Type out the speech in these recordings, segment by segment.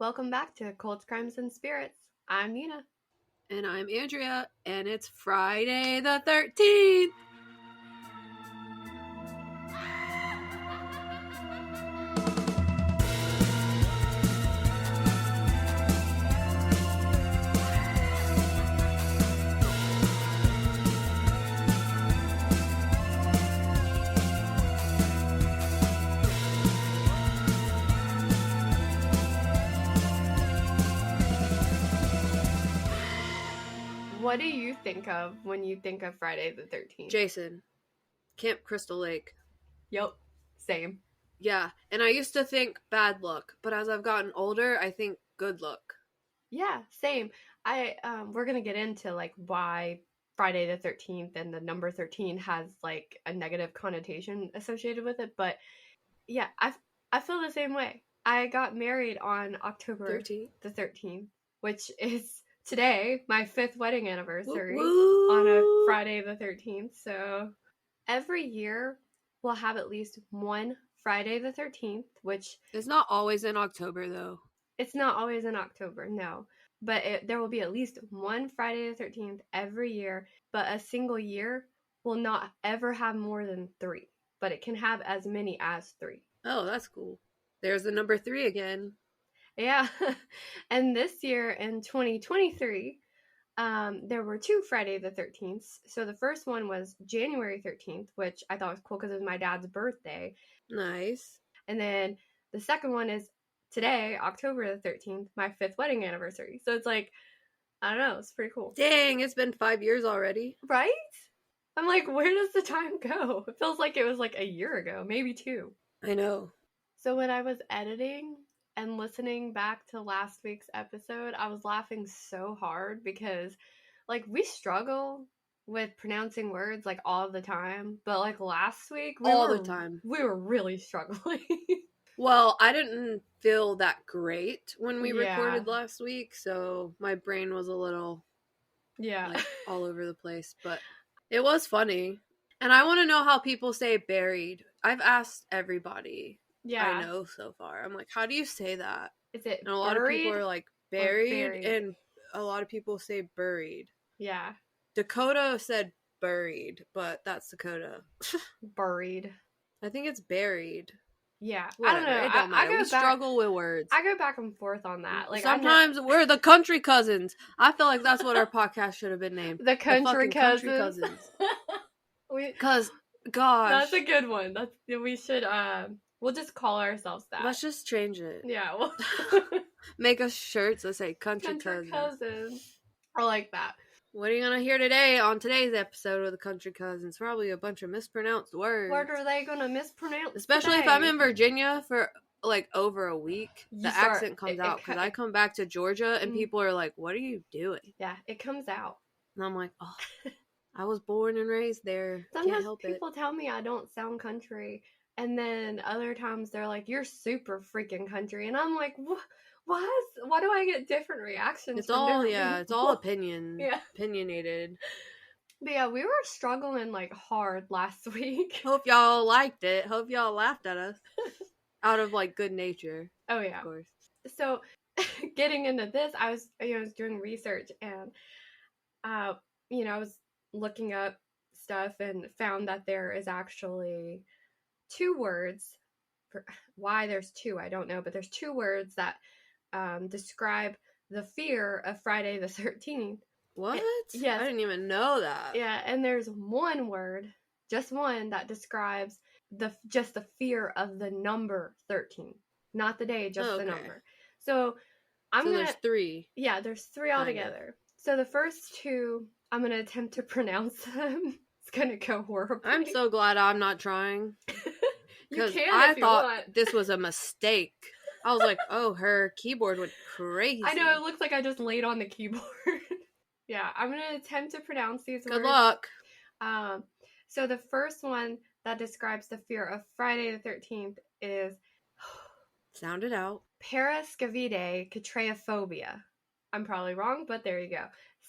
Welcome back to Cults, Crimes, and Spirits. I'm Nina. And I'm Andrea, and it's Friday the 13th. What do you think of when you think of Friday the 13th? Jason, Camp Crystal Lake. Yep, same. Yeah, and I used to think bad luck, but as I've gotten older, I think good luck. Yeah, same. We're gonna get into like why Friday the 13th and the number 13 has like a negative connotation associated with it, but yeah, I feel the same way. I got married on October 13th? the 13th, which is today, my 5th wedding anniversary. Woo-woo! On a Friday the 13th. So every year we'll have at least one Friday the 13th, which It's not always in October, though. it's not always in October, no. But there will be at least one Friday the 13th every year, but a single year will not ever have more than 3. But it can have as many as 3. Oh, that's cool. There's the number 3 again. Yeah. And this year in 2023, there were 2 Friday the 13th. So the first one was January 13th, which I thought was cool because it was my dad's birthday. Nice. And then the second one is today, October the 13th, my 5th wedding anniversary. So it's like, I don't know, it's pretty cool. Dang, it's been 5 years already. Right? I'm like, where does the time go? It feels like it was like a year ago, maybe 2. I know. So when I was editing and listening back to last week's episode, I was laughing so hard because, like, we struggle with pronouncing words, like, all the time. But, like, last week, we were really struggling. Well, I didn't feel that great when we recorded last week, so my brain was a little, like, all over the place. But it was funny. And I want to know how people say buried. I've asked everybody. Yeah. I know so far. I'm like, how do you say that? Is it and a lot of people are like buried, and a lot of people say buried. Yeah. Dakota said buried, but that's Dakota. Buried. I think it's buried. Yeah. Whatever. I don't know. It don't matter. We struggle with words. I go back and forth on that. Like sometimes we're the country cousins. I feel like that's what our podcast should have been named. The country cousins. Because, gosh. That's a good one. We should, we'll just call ourselves that. Let's just change it. Yeah. Well, make us shirts that say country cousins. I like that. What are you going to hear today on today's episode of the Country Cousins? Probably a bunch of mispronounced words. What are they going to mispronounce Especially today? if I'm in Virginia for, like, over a week. The accent comes out. Because I come back to Georgia and people are like, what are you doing? Yeah, it comes out. And I'm like, oh, I was born and raised there. Sometimes can't help people tell me I don't sound country. And then other times they're like, you're super freaking country. And I'm like, why do I get different reactions? It's all, it's all opinionated. But yeah, we were struggling like hard last week. Hope y'all liked it. Hope y'all laughed at us. Out of like good nature. Oh yeah. Of course. So getting into this, I was doing research and, I was looking up stuff and found that there is actually 2 words. Why there's 2, I don't know, but there's 2 words that describe the fear of Friday the 13th. What? Yes. I didn't even know that. Yeah, and there's one word, just one, that describes the fear of the number 13. Not the day, just the number. So there's 3. Yeah, there's 3 altogether. So the first 2, I'm going to attempt to pronounce them. It's going to go horribly. I'm so glad I'm not trying. You can I if you thought want. This was a mistake. I was like, oh, her keyboard went crazy. I know, it looks like I just laid on the keyboard. Yeah, I'm going to attempt to pronounce these words. Good luck. So the first one that describes the fear of Friday the 13th is... Sound it out. Parascavide Catraeophobia. I'm probably wrong, but there you go.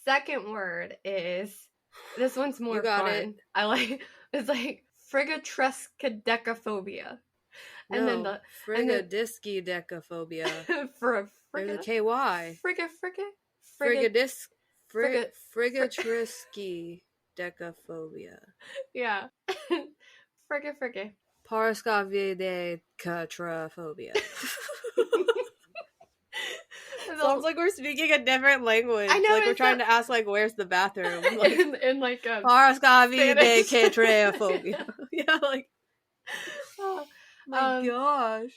Second word is... This one's more fun. It. It's like Frigatrescadecaphobia. And then the frigadiscidecaphobia. For There's a KY. Frigatrisky decaphobia. Yeah. Fricka. Parascavidecatrophobia. Sounds like we're speaking a different language. I know, like we're trying to ask, like, where's the bathroom? Like, in like Parascavidecatrophobia. Yeah, like, oh my gosh.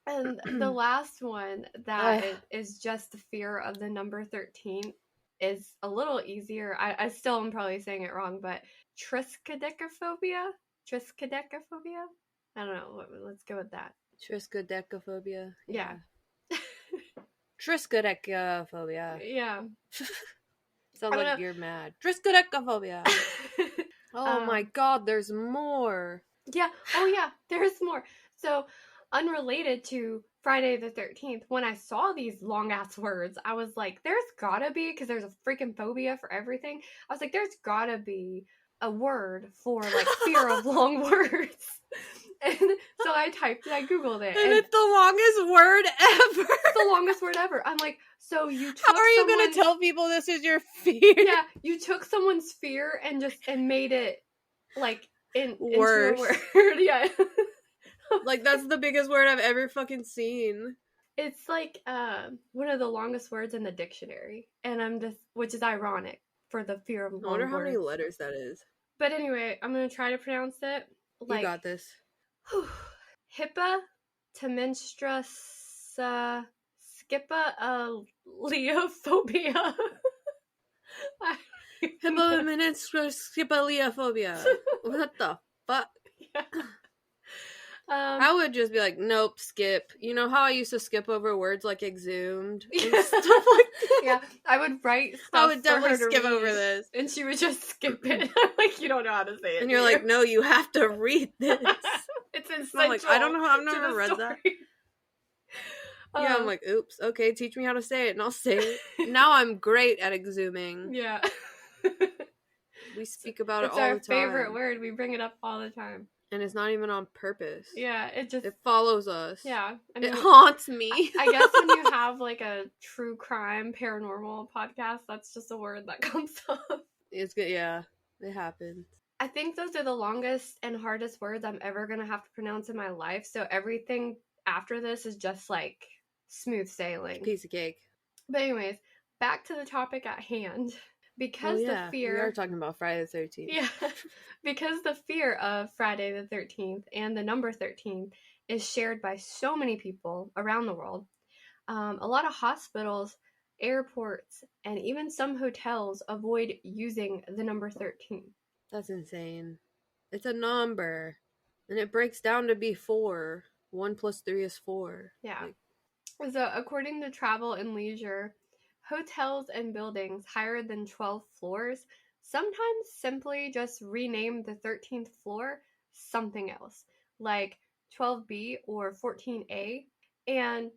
And the last one that is just the fear of the number 13 is a little easier. I still am probably saying it wrong, but triskaidekaphobia? Triskaidekaphobia? I don't know. Let's go with that. Triskaidekaphobia? Yeah. Triskaidekaphobia. Yeah. Sounds like you're mad. Triskaidekaphobia. Oh my god, there's more. Yeah. Oh yeah, there's more. So, unrelated to Friday the 13th, when I saw these long ass words, I was like, there's gotta be, because there's a freaking phobia for everything. I was like, there's gotta be a word for like fear of long words. And so I typed it, I Googled it. And it's the longest word ever. It's the longest word ever. I'm like, so you took How are you going to tell people this is your fear? Yeah, you took someone's fear and made it like worse. Into a word. Yeah. Like, that's the biggest word I've ever fucking seen. It's like one of the longest words in the dictionary, and which is ironic for the fear of long words. I wonder how many letters that is. But anyway, I'm gonna try to pronounce it. Like, you got this. Hippa Temenstra Skippa Leophobia. Hippomenestra Skipaleophobia. What the fuck? Yeah. I would just be like, nope, skip. You know how I used to skip over words like exhumed and stuff like that? Yeah, I would write stuff. I would definitely skip read, over this. And she would just skip it. I'm like, you don't know how to say it. And you're like, no, you have to read this. It's essential. I'm like, I don't know how, I've never read that. Yeah, I'm like, oops, okay, teach me how to say it, and I'll say it. Now I'm great at exhuming. Yeah. We speak about it all the time. It's our favorite word. We bring it up all the time. And it's not even on purpose. Yeah, it follows us. Yeah. I mean, it haunts me. I guess when you have like a true crime paranormal podcast, that's just a word that comes up. It's good, yeah. It happens. I think those are the longest and hardest words I'm ever going to have to pronounce in my life. So everything after this is just like smooth sailing. Piece of cake. But anyways, back to the topic at hand. Because the fear... We are talking about Friday the 13th. Yeah. Because the fear of Friday the 13th and the number 13 is shared by so many people around the world, a lot of hospitals, airports, and even some hotels avoid using the number 13. That's insane. It's a number. And it breaks down to be 4. 1 plus 3 is 4. Yeah. So according to Travel and Leisure, hotels and buildings higher than 12 floors sometimes simply just rename the 13th floor something else, like 12B or 14A. And,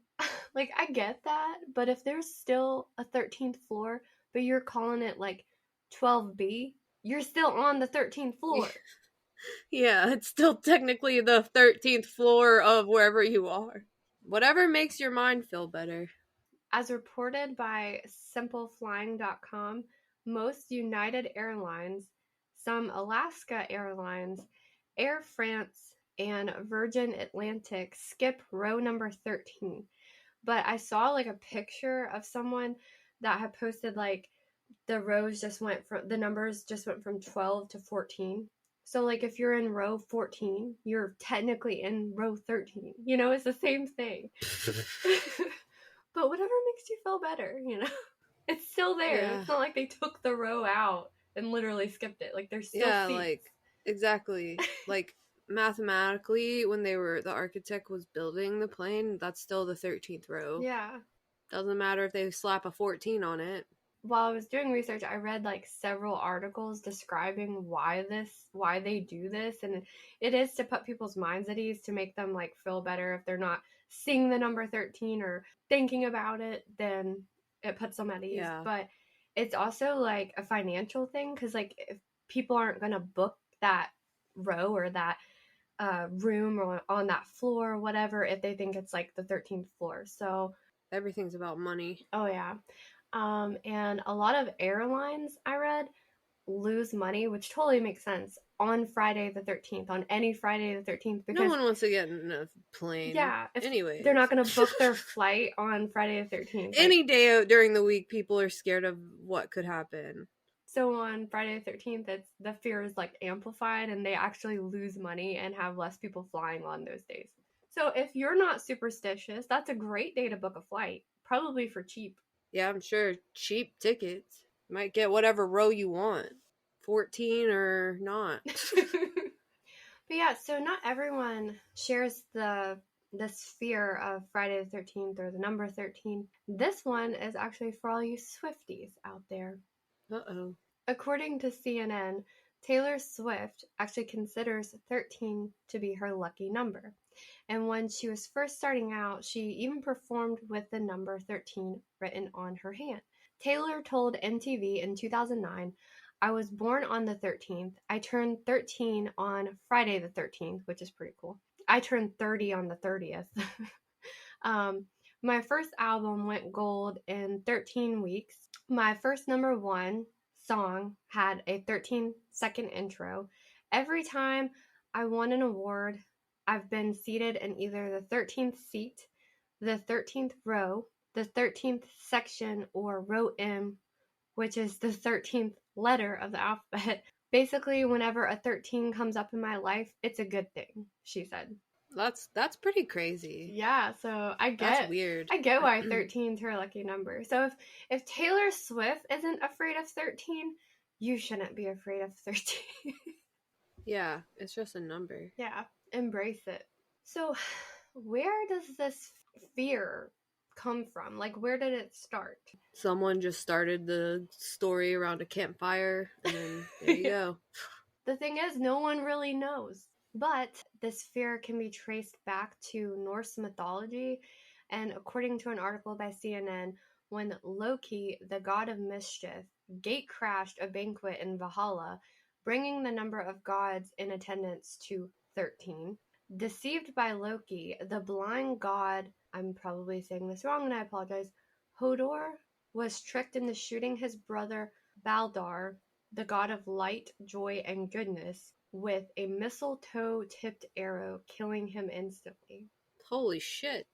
like, I get that, but if there's still a 13th floor, but you're calling it, like, 12B, you're still on the 13th floor. Yeah, it's still technically the 13th floor of wherever you are. Whatever makes your mind feel better. As reported by simpleflying.com, most United Airlines, some Alaska Airlines, Air France, and Virgin Atlantic skip row number 13. But I saw like a picture of someone that had posted like the numbers just went from 12 to 14. So like if you're in row 14, you're technically in row 13. You know, it's the same thing. But whatever makes you feel better, you know? It's still there. Yeah. It's not like they took the row out and literally skipped it. Like, there's still seats. Like, exactly. Like, mathematically, when the architect was building the plane, that's still the 13th row. Yeah. Doesn't matter if they slap a 14 on it. While I was doing research, I read, like, several articles describing why they do this, and it is to put people's minds at ease, to make them, like, feel better. If they're not seeing the number 13 or thinking about it, then it puts them at ease. Yeah. But it's also like a financial thing, because like if people aren't going to book that row or that room or on that floor or whatever if they think it's like the 13th floor. So Everything's about money. Oh, yeah. And a lot of airlines I read lose money, which totally makes sense, on Friday the 13th, on any Friday the 13th, No because one wants to get in a plane. yeah, if they're Anyways. not going to book their flight on Friday the 13th. Any day during the week, people are scared of what could happen. So on Friday the 13th, it's the fear is like amplified and they actually lose money and have less people flying on those days. So if you're not superstitious, that's a great day to book a flight, probably for cheap. Yeah, I'm sure cheap tickets. You might get whatever row you want. 14 or not. But yeah, so not everyone shares this fear of Friday the 13th or the number 13. This one is actually for all you Swifties out there. Uh-oh. According to CNN, Taylor Swift actually considers 13 to be her lucky number. And when she was first starting out, she even performed with the number 13 written on her hand. Taylor told MTV in 2009, I was born on the 13th. I turned 13 on Friday the 13th, which is pretty cool. I turned 30 on the 30th. My first album went gold in 13 weeks. My first number one song had a 13-second intro. Every time I won an award, I've been seated in either the 13th seat, the 13th row, the 13th section, or row M, which is the 13th letter of the alphabet. Basically, whenever a 13 comes up in my life, it's a good thing, she said. That's pretty crazy. Yeah, so That's weird. I get why 13 is her lucky number. So if Taylor Swift isn't afraid of 13, you shouldn't be afraid of 13. Yeah, it's just a number. Yeah, embrace it. So where does this fear come from? Like, where did it start? Someone just started the story around a campfire, and then there you go. The thing is, no one really knows. But this fear can be traced back to Norse mythology. And according to an article by CNN, when Loki, the god of mischief, gate-crashed a banquet in Valhalla, bringing the number of gods in attendance to 13. Deceived by Loki, the blind god, I'm probably saying this wrong and I apologize, Hodor, was tricked into shooting his brother Baldar, the god of light, joy, and goodness, with a mistletoe-tipped arrow, killing him instantly. Holy shit.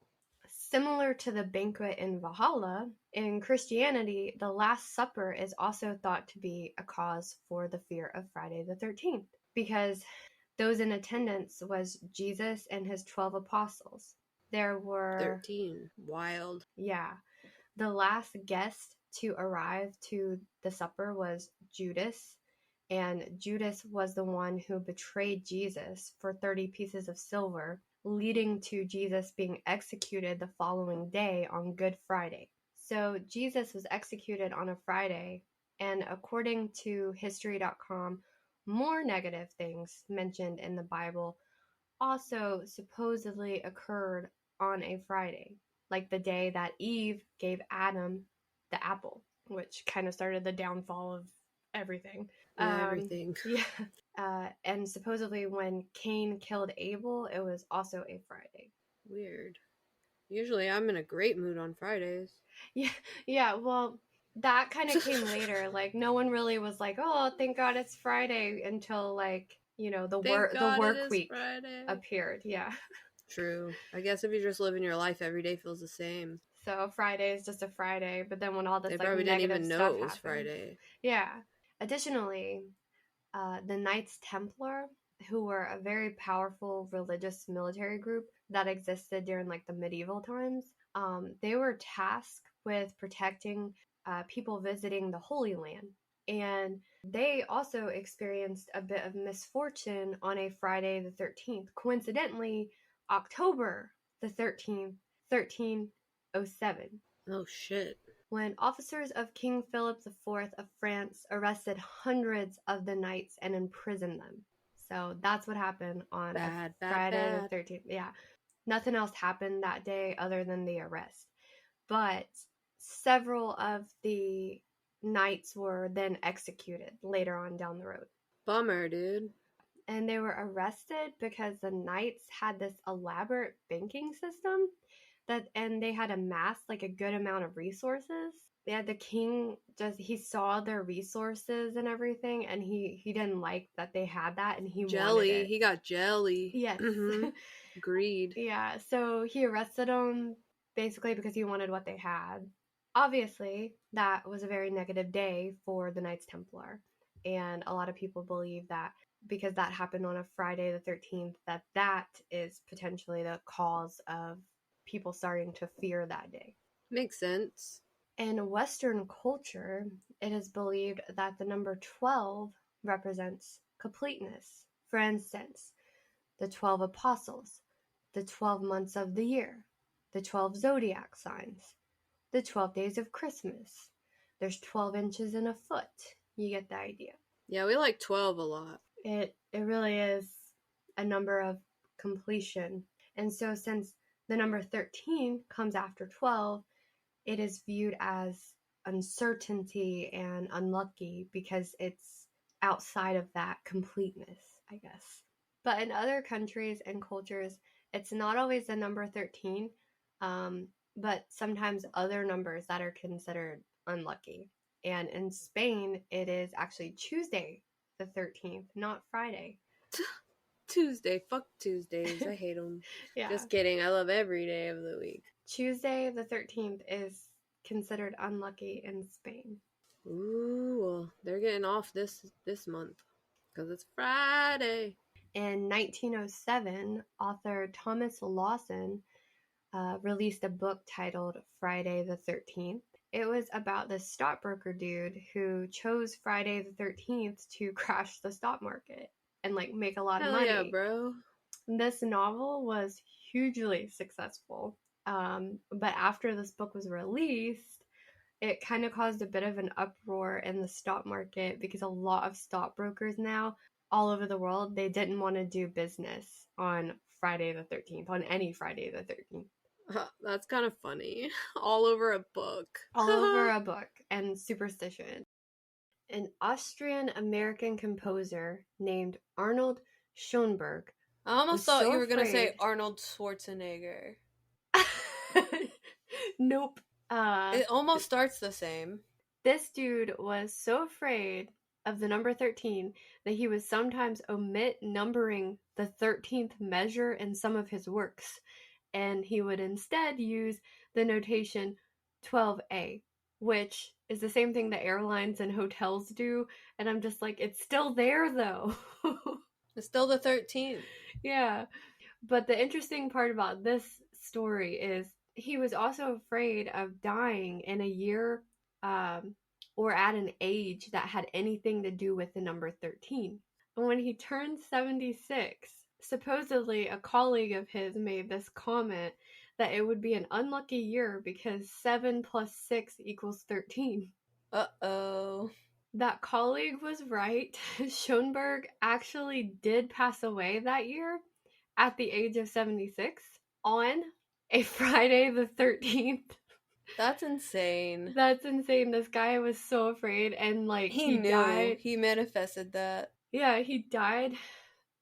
Similar to the banquet in Valhalla, in Christianity, the Last Supper is also thought to be a cause for the fear of Friday the 13th, because those in attendance was Jesus and his 12 apostles. There were 13. Wild. Yeah. The last guest to arrive to the supper was Judas, and Judas was the one who betrayed Jesus for 30 pieces of silver, leading to Jesus being executed the following day on Good Friday. So Jesus was executed on a Friday, and according to History.com, more negative things mentioned in the Bible also supposedly occurred on a Friday, like the day that Eve gave Adam the apple, which kind of started the downfall of everything. Everything. Yeah. And supposedly when Cain killed Abel, it was also a Friday. Weird. Usually I'm in a great mood on Fridays. Yeah, well, that kind of came later. Like, no one really was like, oh, thank God it's Friday, until, like, you know, the work week Friday appeared. Yeah. True. I guess if you're just living your life, every day feels the same. So Friday is just a Friday, but then when all this they like probably didn't negative even stuff know it was happened, Friday. Yeah. Additionally, the Knights Templar, who were a very powerful religious military group that existed during like the medieval times, they were tasked with protecting people visiting the Holy Land. And they also experienced a bit of misfortune on a Friday the 13th. Coincidentally, October the 13th, 1307. Oh, shit. When officers of King Philip IV of France arrested hundreds of the knights and imprisoned them. So that's what happened on Friday the 13th. Yeah. Nothing else happened that day other than the arrest. But several of the knights were then executed later on down the road. Bummer, dude. And they were arrested because the knights had this elaborate banking system and they had amassed like a good amount of resources. Yeah, the king he saw their resources and everything, and he didn't like that they had that, and he wanted it. He got jelly. Yes. Greed. Yeah, so he arrested them basically because he wanted what they had. Obviously, that was a very negative day for the Knights Templar, and a lot of people believe that because that happened on a Friday the 13th, that is potentially the cause of people starting to fear that day. Makes sense. In Western culture, it is believed that the number 12 represents completeness. For instance, the 12 apostles, the 12 months of the year, the 12 zodiac signs, the 12 days of Christmas. There's 12 inches in a foot. You get the idea. Yeah, we like 12 a lot. It really is a number of completion. And so since the number 13 comes after 12, it is viewed as uncertainty and unlucky because it's outside of that completeness, I guess. But in other countries and cultures, it's not always the number 13, but sometimes other numbers that are considered unlucky. And in Spain, it is actually Tuesday the 13th, not Friday. Tuesday. Fuck Tuesdays. I hate them. Yeah. Just kidding. I love every day of the week. Tuesday the 13th is considered unlucky in Spain. Ooh, well, they're getting off this month because it's Friday. In 1907, author Thomas Lawson released a book titled Friday the 13th. It was about this stockbroker dude who chose Friday the 13th to crash the stock market and like make a lot of money. Yeah, bro. This novel was hugely successful. But after this book was released, it kind of caused a bit of an uproar in the stock market because a lot of stockbrokers now all over the world, they didn't want to do business on Friday the 13th, on any Friday the 13th. That's kind of funny. All over a book. All over a book and superstition. An Austrian-American composer named Arnold Schoenberg. I almost thought you were going to say Arnold Schwarzenegger. Nope. It almost starts the same. This dude was so afraid of the number 13 that he would sometimes omit numbering the 13th measure in some of his works, and he would instead use the notation 12A, which is the same thing that airlines and hotels do, and I'm just like, it's still there though. It's still the 13th. Yeah, but the interesting part about this story is he was also afraid of dying in a year or at an age that had anything to do with the number 13. And when he turned 76, supposedly a colleague of his made this comment that it would be an unlucky year because 7 plus 6 equals 13. Uh-oh. That colleague was right. Schoenberg actually did pass away that year at the age of 76 on a Friday the 13th. That's insane. That's insane. This guy was so afraid, and like he knew. Died. He manifested that. Yeah, he died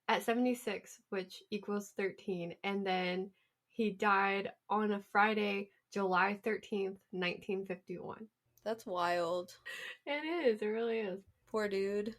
at 76, which equals 13, and then he died on a Friday, July 13th, 1951. That's wild. It is. It really is. Poor dude.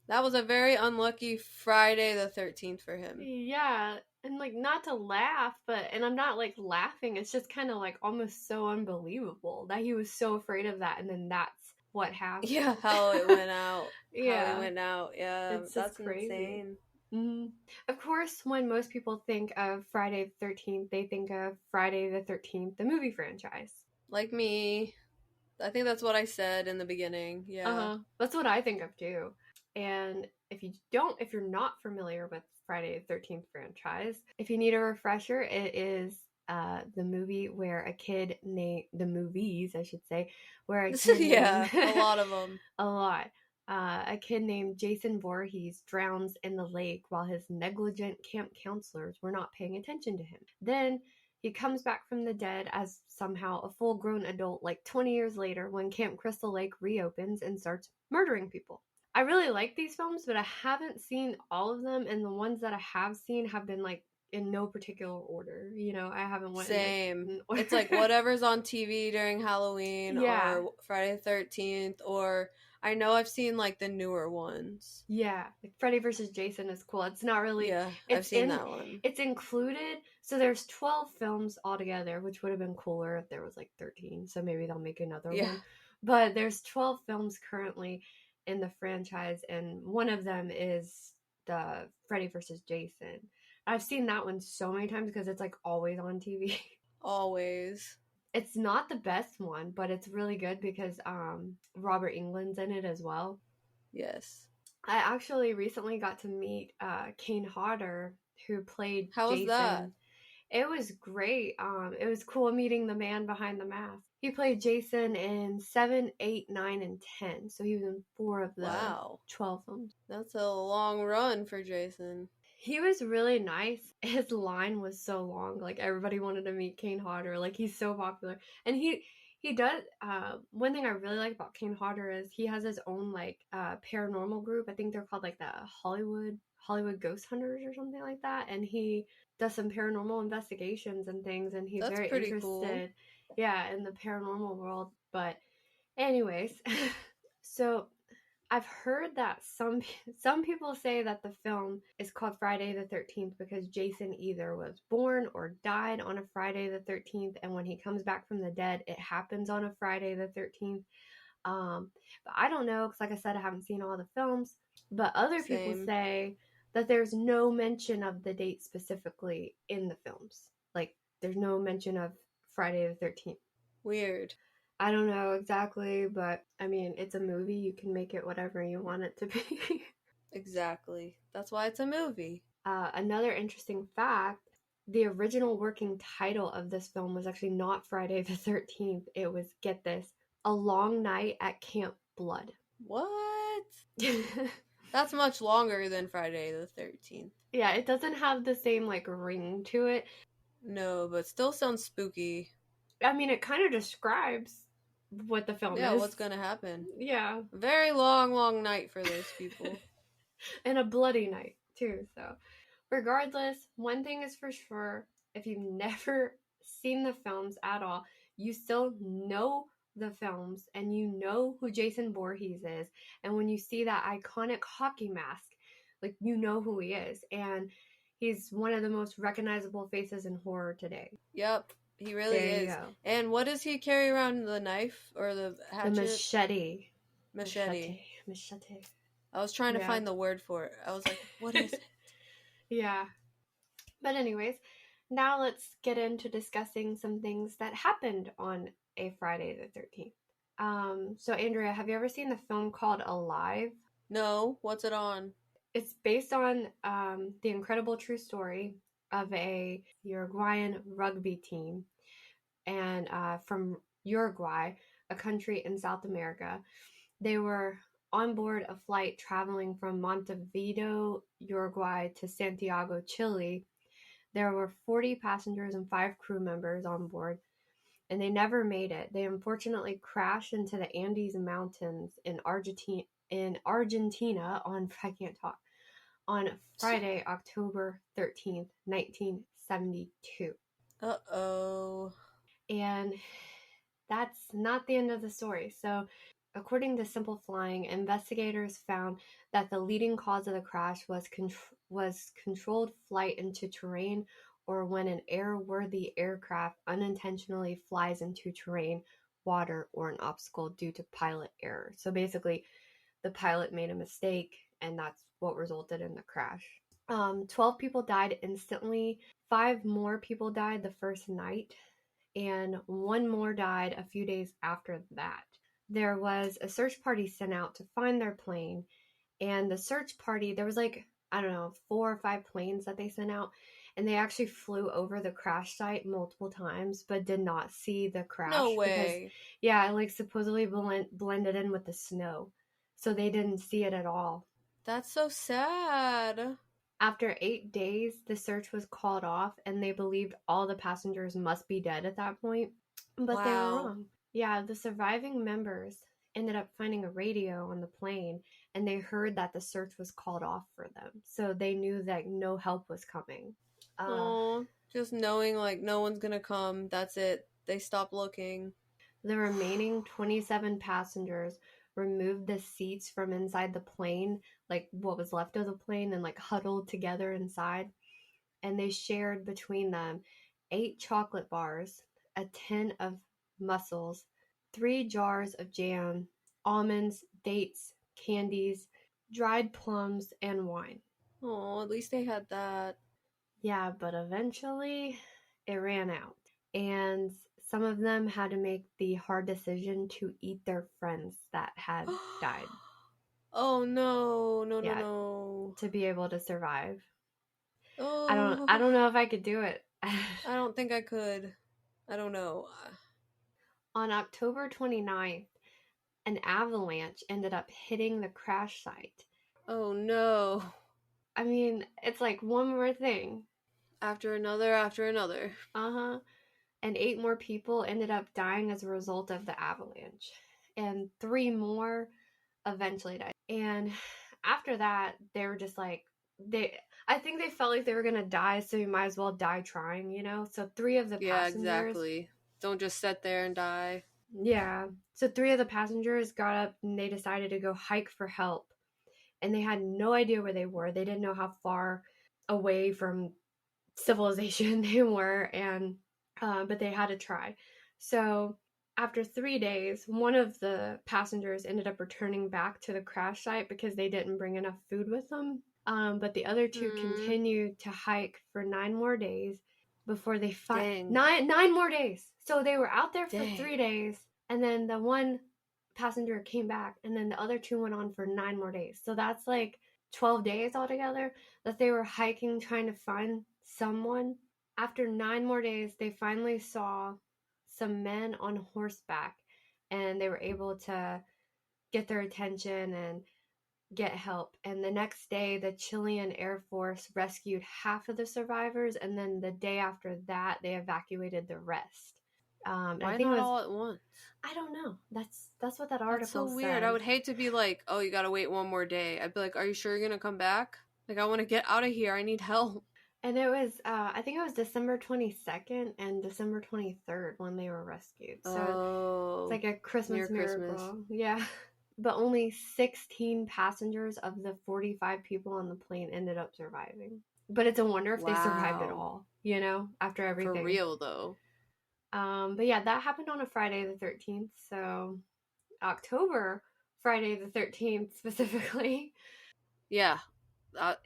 That was a very unlucky Friday the 13th for him. Yeah, and like not to laugh, and I'm not like laughing, it's just kind of like almost so unbelievable that he was so afraid of that, and then that's what happened. Yeah, how it went out. Yeah. How it went out. Yeah, that's crazy. Insane. Mm-hmm. Of course, when most people think of Friday the 13th, they think of Friday the 13th, the movie franchise. Like me. I think that's what I said in the beginning. Yeah. That's what I think of too. And if you're not familiar with Friday the 13th franchise, if you need a refresher, it is the movie where a kid the movies, I should say, where a kid yeah, a lot of them. A lot. A kid named Jason Voorhees drowns in the lake while his negligent camp counselors were not paying attention to him. Then he comes back from the dead as somehow a full-grown adult like 20 years later when Camp Crystal Lake reopens and starts murdering people. I really like these films, but I haven't seen all of them, and the ones that I have seen have been like in no particular order. You know, I haven't went Same. in It's like whatever's on TV during Halloween yeah. or Friday the 13th, or I know I've seen like the newer ones. Yeah, like Freddy versus Jason is cool. It's not really. Yeah, I've seen that one. It's included. So there's 12 films altogether, which would have been cooler if there was like 13. So maybe they'll make another one. But there's 12 films currently in the franchise, and one of them is the Freddy versus Jason. I've seen that one so many times because it's like always on TV. Always. It's not the best one, but it's really good because Robert Englund's in it as well. Yes. I actually recently got to meet Kane Hodder, who played How was Jason. that? It was great. It was cool meeting the man behind the mask. He played Jason in 7, 8, 9, and 10. So he was in 4 of the 12 films. That's a long run for Jason. He was really nice. His line was so long. Like, everybody wanted to meet Kane Hodder. Like, he's so popular. And he does, one thing I really like about Kane Hodder is he has his own, like, paranormal group. I think they're called, like, the Hollywood Ghost Hunters or something like that. And he does some paranormal investigations and things. And he's very interested, cool. Yeah, in the paranormal world. But anyways, so I've heard that some people say that the film is called Friday the 13th because Jason either was born or died on a Friday the 13th, and when he comes back from the dead, it happens on a Friday the 13th. But I don't know, because like I said, I haven't seen all the films. But other people say that there's no mention of the date specifically in the films. Like, there's no mention of Friday the 13th. Weird. I don't know exactly, but I mean, it's a movie. You can make it whatever you want it to be. Exactly. That's why it's a movie. Another interesting fact, the original working title of this film was actually not Friday the 13th. It was, get this, A Long Night at Camp Blood. What? That's much longer than Friday the 13th. Yeah, it doesn't have the same, like, ring to it. No, but still sounds spooky. I mean, it kind of describes what the film is. Yeah, what's gonna happen. Yeah. Very long night for those people. And a bloody night, too, so. Regardless, one thing is for sure, if you've never seen the films at all, you still know the films and you know who Jason Voorhees is. And when you see that iconic hockey mask, like, you know who he is. And he's one of the most recognizable faces in horror today. Yep. He really is. And what does he carry around? The knife or the hatchet? The machete. Machete. Machete. I was trying to find the word for it. I was like, what is it? Yeah. But anyways, now let's get into discussing some things that happened on a Friday the 13th. So Andrea, have you ever seen the film called Alive? No. What's it on? It's based on the incredible true story of a Uruguayan rugby team, and from Uruguay, a country in South America. They were on board a flight traveling from Montevideo, Uruguay to Santiago, Chile. There were 40 passengers and 5 crew members on board, and they never made it. They unfortunately crashed into the Andes Mountains in Argentina on Friday, October 13th, 1972. Uh-oh. And that's not the end of the story. So, according to Simple Flying, investigators found that the leading cause of the crash was controlled flight into terrain, or when an airworthy aircraft unintentionally flies into terrain, water, or an obstacle due to pilot error. So basically, the pilot made a mistake, and that's what resulted in the crash. 12 people died instantly. 5 more people died the first night, and 1 more died a few days after that. There was a search party sent out to find their plane, and the search party, there was 4 or 5 planes that they sent out, and they actually flew over the crash site multiple times, but did not see the crash. No way. Because, it supposedly blended in with the snow, so they didn't see it at all. That's so sad. After 8 days, the search was called off, and they believed all the passengers must be dead at that point. But they were wrong. Yeah, the surviving members ended up finding a radio on the plane, and they heard that the search was called off for them. So they knew that no help was coming. Oh, just knowing like no one's gonna come. That's it. They stop looking. The remaining 27 passengers removed the seats from inside the plane, like what was left of the plane, and like huddled together inside. And they shared between them 8 chocolate bars, a tin of mussels, 3 jars of jam, almonds, dates, candies, dried plums, and wine. Oh, at least they had that. Yeah, but eventually it ran out. And some of them had to make the hard decision to eat their friends that had died. Oh no, no, no, Yeah, no. to be able to survive. Oh, I don't know if I could do it. I don't think I could. I don't know. On October 29th, an avalanche ended up hitting the crash site. Oh no. I mean, it's like one more thing. After another, after another. Uh-huh. And 8 more people ended up dying as a result of the avalanche. And 3 more eventually died. And after that, they were just like, I think they felt like they were gonna die, so you might as well die trying, you know? So 3 of the passengers. Exactly. Don't just sit there and die. Yeah. So 3 of the passengers got up and they decided to go hike for help. And they had no idea where they were. They didn't know how far away from civilization they were, and but they had to try. So after 3 days, one of the passengers ended up returning back to the crash site because they didn't bring enough food with them. But the other 2 continued to hike for 9 more days before they nine more days. So they were out there for 3 days, and then the one passenger came back, and then the other 2 went on for 9 more days. So that's like 12 days altogether that they were hiking trying to find someone. After 9 more days, they finally saw some men on horseback, and they were able to get their attention and get help. And the next day, the Chilean Air Force rescued half of the survivors, and then the day after that, they evacuated the rest. Why I think not all at once? I don't know. That's what that article said. That's so weird. I would hate to be like, oh, you gotta wait one more day. I'd be like, are you sure you're gonna come back? Like, I want to get out of here. I need help. And it was, I think it was December 22nd and December 23rd when they were rescued. So it's like a Christmas miracle. Christmas. Yeah. But only 16 passengers of the 45 people on the plane ended up surviving. But it's a wonder if they survived at all, you know, after everything. For real, though. But yeah, that happened on a Friday the 13th. So October, Friday the 13th specifically. Yeah.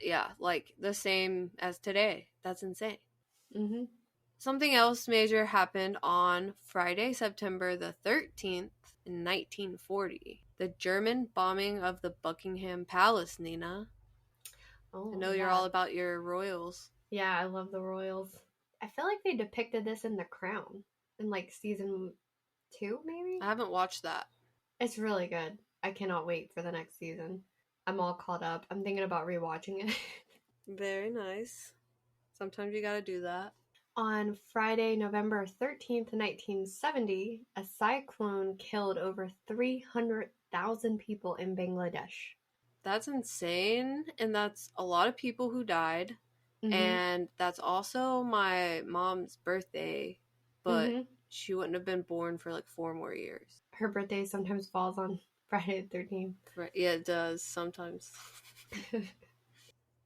Yeah, like the same as today. That's insane. Mm-hmm. Something else major happened on Friday, September the 13th in 1940. The German bombing of the Buckingham Palace, Nina. Oh, I know you're all about your royals. Yeah, I love the royals. I feel like they depicted this in The Crown in like season 2, maybe? I haven't watched that. It's really good. I cannot wait for the next season. I'm all caught up. I'm thinking about rewatching it. Very nice. Sometimes you gotta do that. On Friday, November 13th, 1970, a cyclone killed over 300,000 people in Bangladesh. That's insane, and that's a lot of people who died. Mm-hmm. And that's also my mom's birthday, but she wouldn't have been born for like 4 more years. Her birthday sometimes falls on Friday the 13th. Yeah, it does sometimes.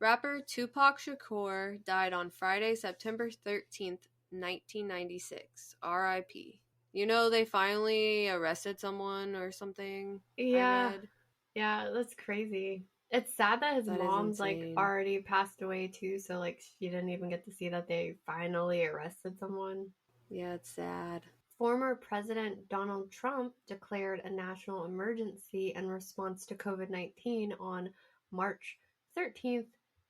Rapper Tupac Shakur died on Friday, September 13th, 1996. R.I.P. You know, they finally arrested someone or something. Yeah. Yeah, that's crazy. It's sad that his mom's like already passed away too, so like she didn't even get to see that they finally arrested someone. Yeah, it's sad. Former President Donald Trump declared a national emergency in response to COVID-19 on March 13th,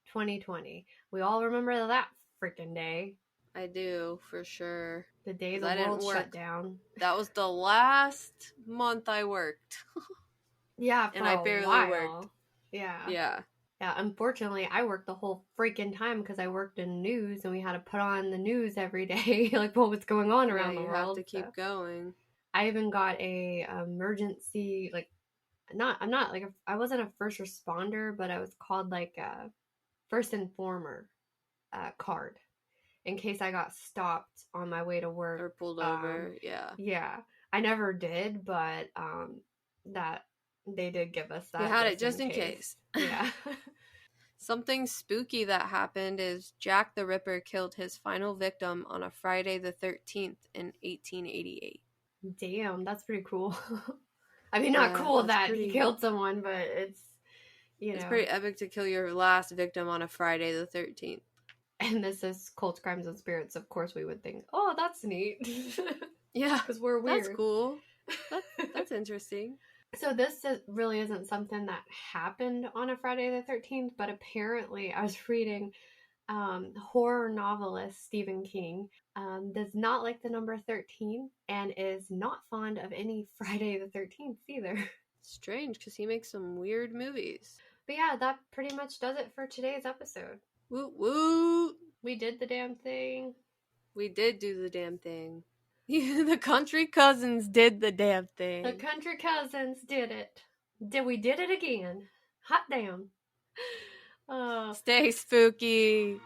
2020. We all remember that freaking day. I do, for sure. The day the world shut down. That was the last month I worked. Yeah, and I barely worked. Yeah. Yeah. Yeah, unfortunately, I worked the whole freaking time because I worked in news and we had to put on the news every day, like what was going on around the world. You have to keep going. I even got a emergency, like, I wasn't a first responder, but I was called like a first informer card. in case I got stopped on my way to work. Or pulled over, yeah. Yeah. I never did, but that they did give us that. You had it just in case. Yeah. Something spooky that happened is Jack the Ripper killed his final victim on a Friday the 13th in 1888. Damn, that's pretty cool. I mean, not cool that he killed someone, but it's, It's pretty epic to kill your last victim on a Friday the 13th. And this is Cults, Crimes, and Spirits. Of course, we would think, oh, that's neat. Yeah. Because we're weird. That's cool. That's interesting. So this really isn't something that happened on a Friday the 13th, but apparently I was reading horror novelist Stephen King does not like the number 13 and is not fond of any Friday the 13th either. Strange, because he makes some weird movies. But yeah, that pretty much does it for today's episode. Woot woot! We did the damn thing. We did do the damn thing. The country cousins did the damn thing. The country cousins did it. We did it again. Hot damn. Stay spooky.